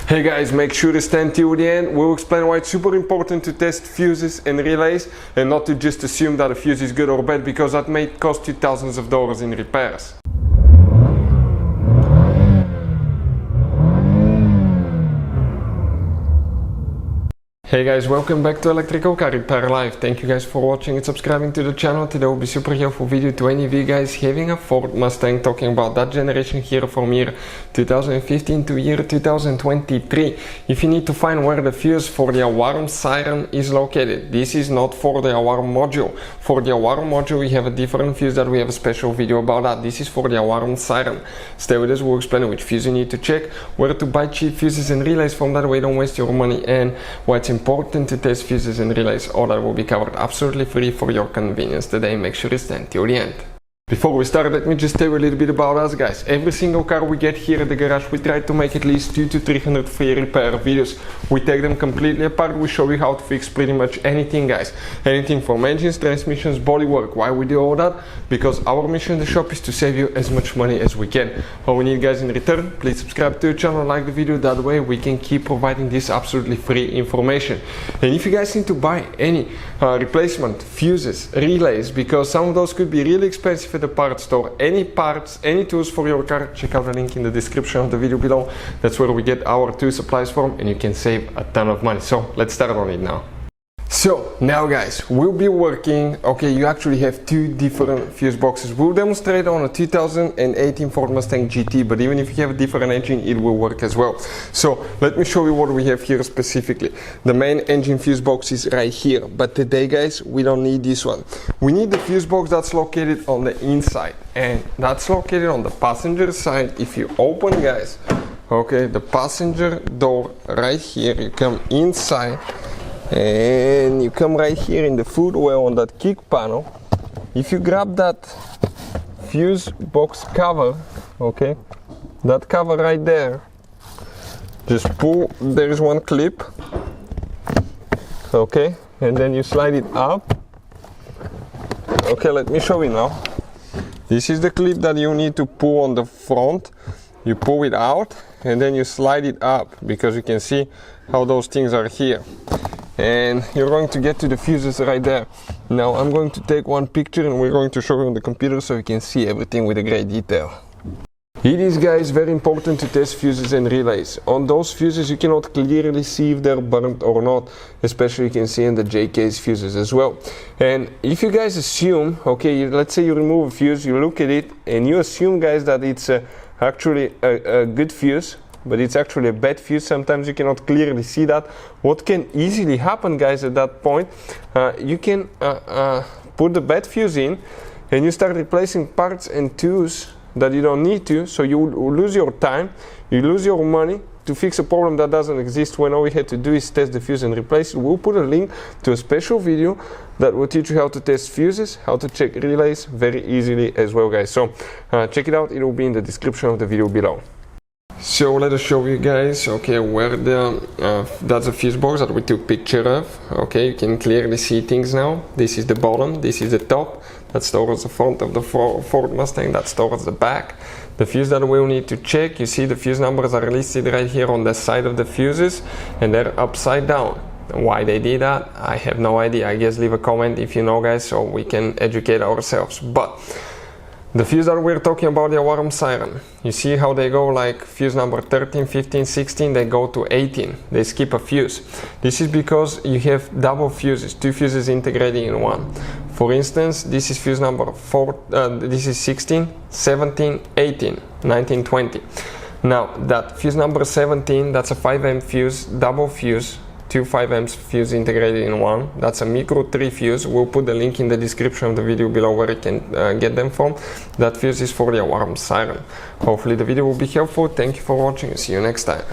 Hey guys, make sure to stand till the end. We'll explain why it's super important to test fuses and relays and not to just assume that a fuse is good or bad, because that may cost you thousands of dollars in repairs. Hey guys, welcome back to Electrical Car Repair Live. Thank you guys for watching and subscribing to the channel. Today will be super helpful video to any of you guys having a Ford Mustang, talking about that generation here from year 2015 to year 2023. If you need to find where the fuse for the alarm siren is located, this is not for the alarm module. For the alarm module we have a different fuse that we have a special video about that. This is for the alarm siren. Stay with us, we'll explain which fuse you need to check, where to buy cheap fuses and relays from, that way don't waste your money, and why it's important to test fuses and relays. All that will be covered absolutely free for your convenience today. Make sure to stand till the end. Before we start, let me just tell you a little bit about us, guys. Every single car we get here at the garage, we try to make at least 200 to 300 free repair videos. We take them completely apart. We show you how to fix pretty much anything, guys. Anything from engines, transmissions, bodywork. Why we do all that? Because our mission in the shop is to save you as much money as we can. All we need, guys, in return, please subscribe to the channel, like the video. That way we can keep providing this absolutely free information. And if you guys need to buy any replacement fuses, relays, because some of those could be really expensive at the parts store, any parts, any tools for your car, check out the link in the description of the video below. That's where we get our tool supplies from, and you can save a ton of money. So let's start on it now. So now, guys, we'll be working, okay, you actually have two different fuse boxes. We'll demonstrate on a 2018 Ford Mustang GT, but even if you have a different engine, it will work as well. So let me show you what we have here specifically. The main engine fuse box is right here, but today, guys, we don't need this one. We need the fuse box that's located on the inside, and that's located on the passenger side. If you open, guys, okay, the passenger door right here, you come inside, and you come right here in the footwell on that kick panel. If you grab that fuse box cover, okay, that cover right there, just pull, there is one clip, okay, and then you slide it up. Okay, let me show you now. This is the clip that you need to pull on the front. You pull it out and then you slide it up, because you can see how those things are here. And you're going to get to the fuses right there. Now I'm going to take one picture and we're going to show you on the computer so you can see everything with a great detail. It is, guys, very important to test fuses and relays. On those fuses you cannot clearly see if they're burnt or not, especially you can see in the JK's fuses as well. And if you guys assume, okay, let's say you remove a fuse, you look at it and you assume, guys, that it's actually a good fuse, but it's actually a bad fuse. Sometimes you cannot clearly see that. What can easily happen, guys, at that point, you can put the bad fuse in and you start replacing parts and tools that you don't need to, so you lose your time, you lose your money to fix a problem that doesn't exist, when all we had to do is test the fuse and replace it. We'll put a link to a special video that will teach you how to test fuses, how to check relays very easily as well, guys. So check it out, it will be in the description of the video below. So let us show you, guys, okay, where the that's a fuse box that we took picture of. Okay, you can clearly see things now. This is the bottom, this is the top. That's towards the front of the Ford Mustang, that's towards the back. The fuse that we'll need to check, you see the fuse numbers are listed right here on the side of the fuses, and they're upside down. Why they did that, I have no idea. I guess leave a comment if you know, guys, so we can educate ourselves. But the fuse that we're talking about, the alarm siren, you see how they go like fuse number 13, 15, 16, they go to 18, they skip a fuse. This is because you have double fuses, two fuses integrated in one. For instance, this is fuse number 4, this is 16, 17, 18, 19, 20. Now that fuse number 17, that's a 5 amp fuse, double fuse, two 5 amps fuse integrated in one. That's a micro 3 fuse. We'll put the link in the description of the video below where you can get them from. That fuse is for the alarm siren. Hopefully the video will be helpful. Thank you for watching and see you next time.